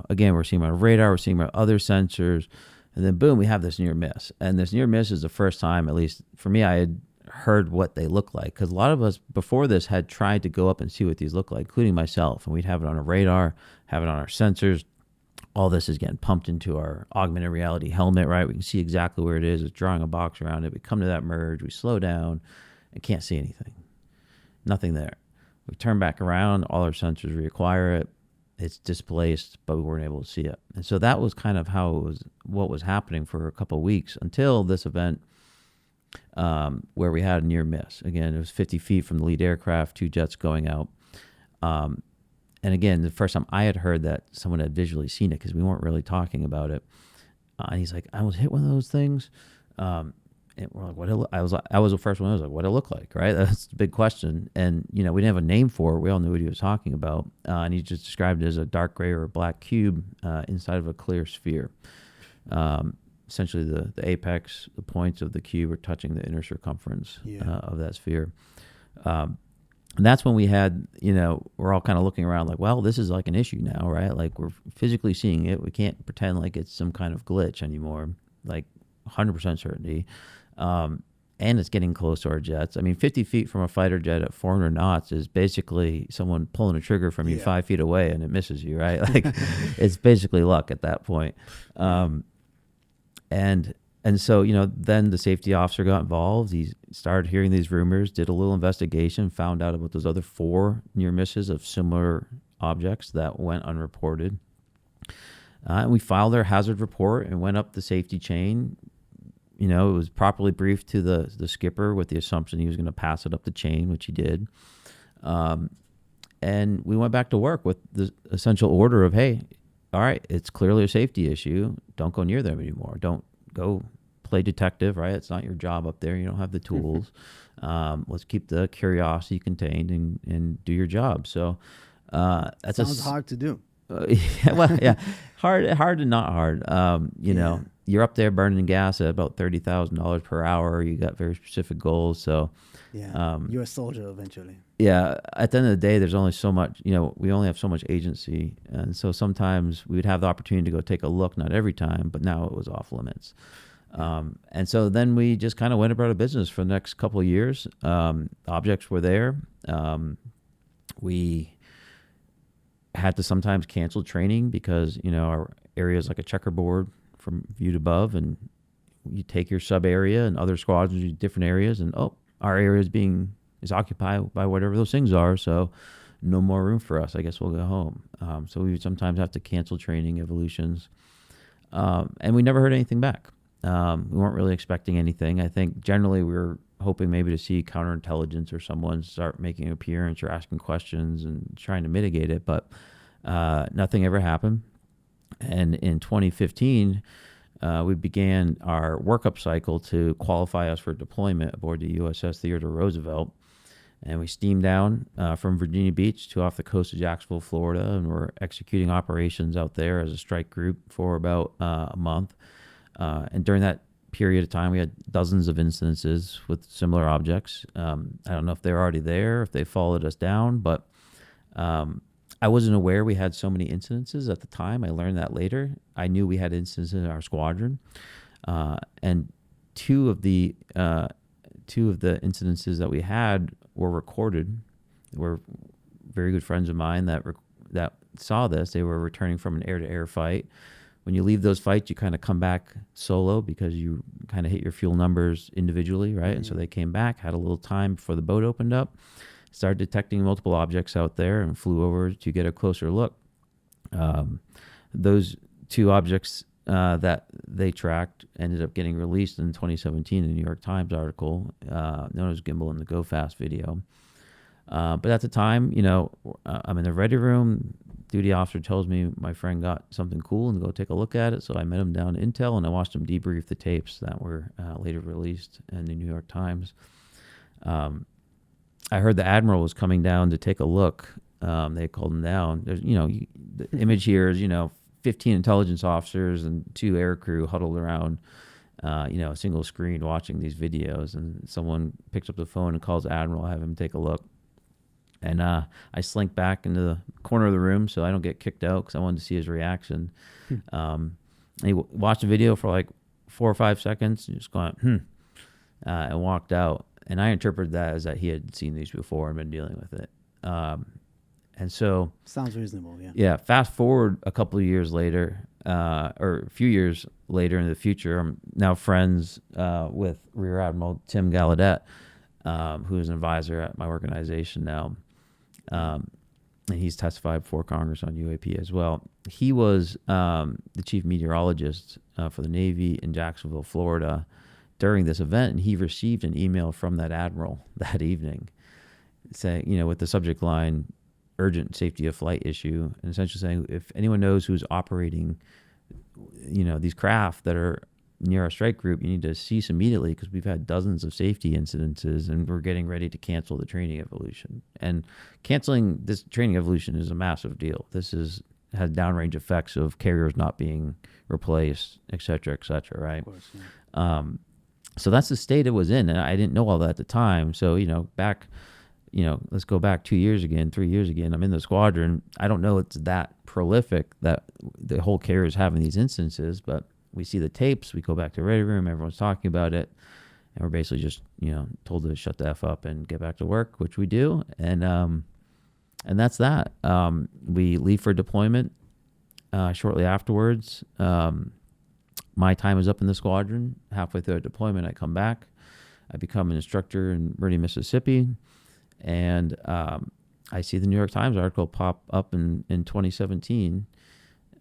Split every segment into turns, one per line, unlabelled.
again, we're seeing them on radar, we're seeing them on other sensors, and then boom, we have this near miss. And this near miss is the first time, at least for me, I had heard what they look like, because a lot of us before this had tried to go up and see what these look like, including myself, and we'd have it on a radar, have it on our sensors. All this is getting pumped into our augmented reality helmet, right? We can see exactly where it is. It's drawing a box around it. We come to that merge, we slow down and can't see anything. Nothing there. We turn back around, all our sensors reacquire it. It's displaced, but we weren't able to see it. And so that was kind of what was happening for a couple of weeks until this event, where we had a near miss. Again, it was 50 feet from the lead aircraft, 2 jets going out. And again, the first time I had heard that someone had visually seen it, because we weren't really talking about it. And he's like, I was hit one of those things. And we're like, I was the first one. I was like, what did it look like? Right. That's the big question. And, we didn't have a name for it. We all knew what he was talking about. And he just described it as a dark gray or a black cube inside of a clear sphere. Essentially the apex, the points of the cube are touching the inner circumference of that sphere. And that's when we had, we're all kind of looking around like, well, this is like an issue now, right? Like, we're physically seeing it. We can't pretend like it's some kind of glitch anymore, like 100% certainty. And it's getting close to our jets. I mean, 50 feet from a fighter jet at 400 knots is basically someone pulling a trigger from you 5 feet away and it misses you, right? Like, it's basically luck at that point. And so, then the safety officer got involved. He started hearing these rumors, did a little investigation, found out about those other 4 near misses of similar objects that went unreported. And we filed our hazard report and went up the safety chain. It was properly briefed to the skipper with the assumption he was going to pass it up the chain, which he did. And we went back to work with the essential order of, hey, all right, it's clearly a safety issue. Don't go near them anymore. Don't go play detective, right? It's not your job up there. You don't have the tools. Let's keep the curiosity contained and do your job. So that
sounds hard to do.
Hard and not hard. You're up there burning gas at about $30,000 per hour. You got very specific goals. So
you're a soldier eventually.
Yeah. At the end of the day, there's only so much, we only have so much agency. And so sometimes we would have the opportunity to go take a look, not every time, but now it was off limits. And so then we just kind of went about our business for the next couple of years. Objects were there. We had to sometimes cancel training because, our area is like a checkerboard from viewed above, and you take your sub area and other squadrons do different areas, and our area is occupied by whatever those things are. So no more room for us. I guess we'll go home. So we would sometimes have to cancel training evolutions. And we never heard anything back. We weren't really expecting anything. I think generally we were hoping maybe to see counterintelligence or someone start making an appearance or asking questions and trying to mitigate it, but nothing ever happened. And in 2015, we began our workup cycle to qualify us for deployment aboard the USS Theodore Roosevelt. And we steamed down from Virginia Beach to off the coast of Jacksonville, Florida, and we're executing operations out there as a strike group for about a month. And during that period of time, we had dozens of incidences with similar objects. I don't know if they're already there, if they followed us down, but I wasn't aware we had so many incidences at the time. I learned that later. I knew we had incidences in our squadron, and two of the incidences that we had were recorded. They were very good friends of mine that saw this. They were returning from an air-to-air fight. When you leave those fights, you kind of come back solo because you kind of hit your fuel numbers individually, right? Mm-hmm. And so they came back, had a little time before the boat opened up, started detecting multiple objects out there, and flew over to get a closer look. Those 2 objects that they tracked ended up getting released in 2017 in the New York Times article known as Gimbal and the Go Fast video. But at the time, I'm in the ready room. Duty officer tells me my friend got something cool and go take a look at it. So I met him down at Intel and I watched him debrief the tapes that were later released in the New York Times. I heard the admiral was coming down to take a look. They called him down. There's, the image here is, 15 intelligence officers and 2 air crew huddled around, a single screen watching these videos. And someone picks up the phone and calls the admiral, have him take a look. And I slink back into the corner of the room so I don't get kicked out because I wanted to see his reaction. He watched the video for like 4 or 5 seconds and just going, and walked out. And I interpreted that as that he had seen these before and been dealing with it. And so...
Sounds reasonable, yeah.
Yeah, fast forward a couple of years later, or a few years later in the future, I'm now friends with Rear Admiral Tim Gallaudet, who's an advisor at my organization now. And he's testified before Congress on UAP as well. He was the chief meteorologist for the Navy in Jacksonville, Florida, during this event, and he received an email from that admiral that evening saying, with the subject line, urgent safety of flight issue, and essentially saying, if anyone knows who's operating, these craft that are near our strike group, you need to cease immediately because we've had dozens of safety incidences and we're getting ready to cancel the training evolution. And canceling this training evolution is a massive deal. This has downrange effects of carriers not being replaced, et cetera, right? Of course, yeah. So that's the state it was in, and I didn't know all that at the time. So, let's go back 2 years again, 3 years again. I'm in the squadron. I don't know it's that prolific that the whole carrier is having these instances, but we see the tapes. We go back to the ready room. Everyone's talking about it, and we're basically just told to shut the F up and get back to work, which we do, and that's that. We leave for deployment shortly afterwards. My time is up in the squadron. Halfway through a deployment, I come back. I become an instructor in Meridian, Mississippi. And I see the New York Times article pop up in 2017.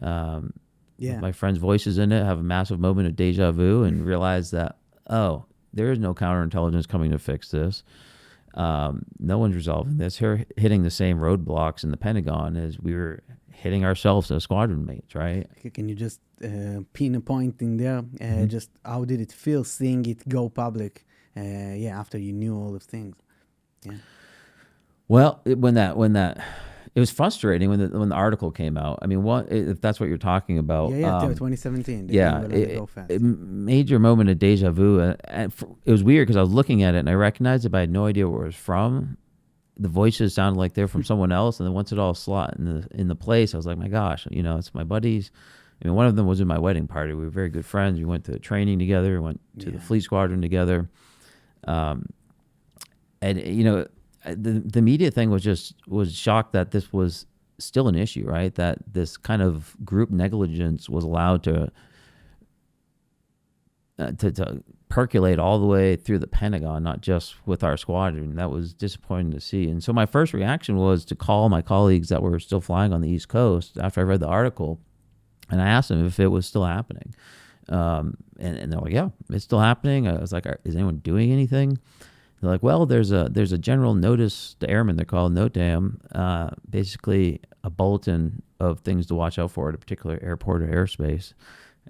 My friend's voices in it, have a massive moment of deja vu and realize that, there is no counterintelligence coming to fix this. No one's resolving this. We're hitting the same roadblocks in the Pentagon as we were hitting ourselves as squadron mates, right?
Can you just pin a point in there? Just how did it feel seeing it go public? After you knew all the things. Yeah.
Well, when it was frustrating when the article came out. I mean, if that's what you're talking about?
2017.
Major moment of deja vu. It was weird because I was looking at it and I recognized it, but I had no idea where it was from. The voices sounded like they're from someone else, and then once it all slot in the place, I was like, my gosh, it's my buddies. I mean, one of them was in my wedding party. We were very good friends. We went to training together. We went to the fleet squadron together. The media thing was shocked that this was still an issue, right? That this kind of group negligence was allowed to percolate all the way through the Pentagon, not just with our squadron. That was disappointing to see. And so my first reaction was to call my colleagues that were still flying on the East Coast after I read the article, and I asked them if it was still happening. And they're like, yeah, it's still happening. I was like, is anyone doing anything? They're like, well, there's a general notice to airmen, they're called NOTAM, basically a bulletin of things to watch out for at a particular airport or airspace.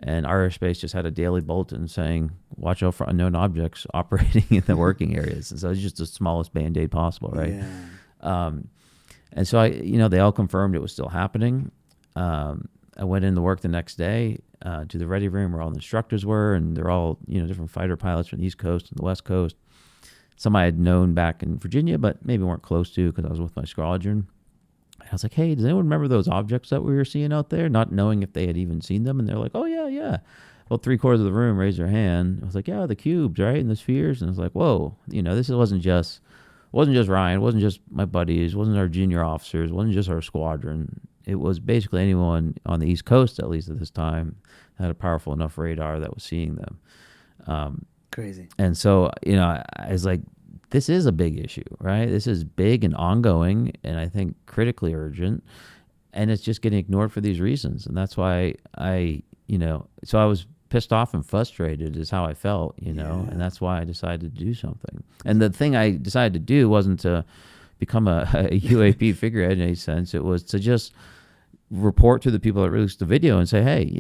And our airspace just had a daily bulletin saying, watch out for unknown objects operating in the working areas. And so it's just the smallest Band-Aid possible, right? Yeah. And so they all confirmed it was still happening. I went into work the next day to the ready room where all the instructors were, and they're all, different fighter pilots from the East Coast and the West Coast. Some I had known back in Virginia, but maybe weren't close to because I was with my squadron. And I was like, hey, does anyone remember those objects that we were seeing out there? Not knowing if they had even seen them. And they're like, oh, yeah. Well, 3/4 of the room raised their hand. I was like, yeah, the cubes, right? And the spheres. And I was like, whoa, this wasn't just Ryan. It wasn't just my buddies. It wasn't our junior officers. It wasn't just our squadron. It was basically anyone on the East Coast, at least at this time, had a powerful enough radar that was seeing them.
Crazy.
And so, I was like, this is a big issue, right? This is big and ongoing, and I think critically urgent, and it's just getting ignored for these reasons. And that's why so I was pissed off and frustrated is how I felt, and that's why I decided to do something. And the thing I decided to do wasn't to become a UAP figurehead in any sense. It was to just report to the people that released the video and say, hey,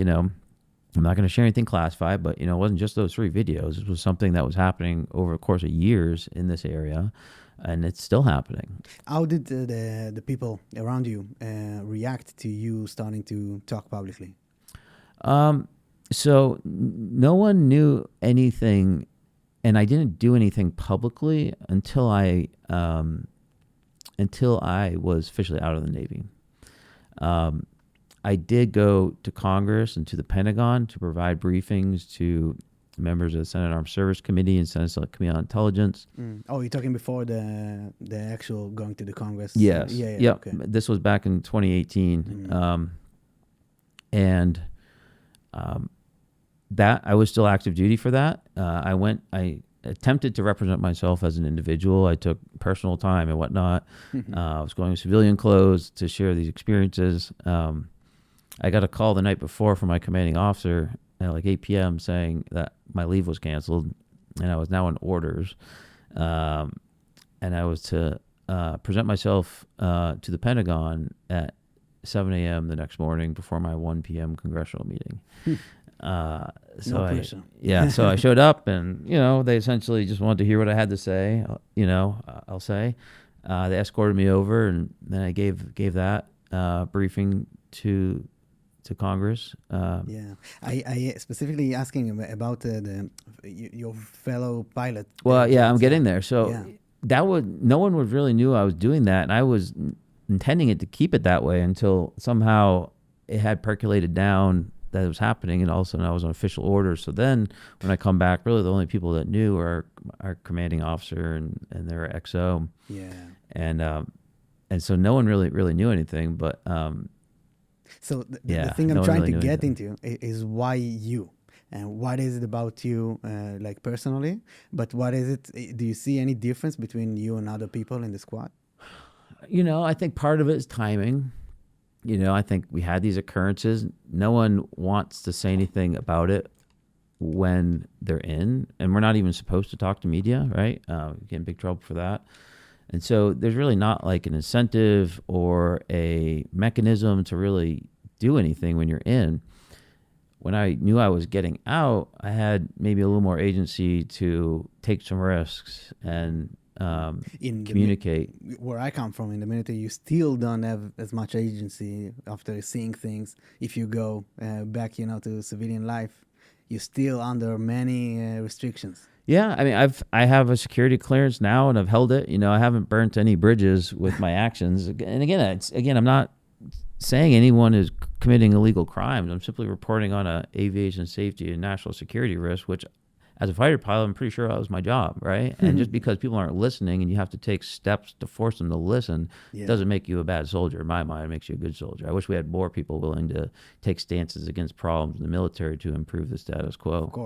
I'm not going to share anything classified, but, it wasn't just those 3 videos. It was something that was happening over the course of years in this area, and it's still happening.
How did the people around you react to you starting to talk publicly?
So no one knew anything, and I didn't do anything publicly until I until I was officially out of the Navy. I did go to Congress and to the Pentagon to provide briefings to members of the Senate Armed Service Committee and Senate Select Committee on Intelligence.
Oh, you're talking before the actual going to the Congress?
Yes.
Yeah.
Yep.
Okay.
This was back in 2018. And that I was still active duty for that. I attempted to represent myself as an individual. I took personal time and whatnot. I was going in civilian clothes to share these experiences. I got a call the night before from my commanding officer at like 8 p.m. saying that my leave was canceled and I was now in orders. And I was to present myself to the Pentagon at 7 a.m. the next morning before my 1 p.m. congressional meeting. So I showed up and, they essentially just wanted to hear what I had to say, I'll say. They escorted me over and then I gave that briefing to Congress.
I specifically asking about your fellow pilot.
Well, I'm getting there. So no one would really knew I was doing that, and I was intending it to keep it that way until somehow it had percolated down that it was happening, and all of a sudden I was on official orders. So then when I come back, really the only people that knew are our commanding officer and their XO.
Yeah.
And so no one really knew anything, but
so the thing I'm trying to get into is why you, and what is it about you, like personally, but what is it? Do you see any difference between you and other people in the squad?
I think part of it is timing. I think we had these occurrences. No one wants to say anything about it when they're in, and we're not even supposed to talk to media, right? Get in big trouble for that. And so there's really not like an incentive or a mechanism to really do anything when you're in. When I knew I was getting out, I had maybe a little more agency to take some risks and communicate.
Where I come from in the military, you still don't have as much agency after seeing things. If you go back, to civilian life, you're still under many restrictions.
Yeah, I mean, I have a security clearance now, and I've held it. I haven't burnt any bridges with my actions. And again, I'm not saying anyone is committing illegal crimes. I'm simply reporting on a aviation safety and national security risk, which, as a fighter pilot, I'm pretty sure that was my job, right? And just because people aren't listening, and you have to take steps to force them to listen, doesn't make you a bad soldier. In my mind, it makes you a good soldier. I wish we had more people willing to take stances against problems in the military to improve the status quo.
Of course.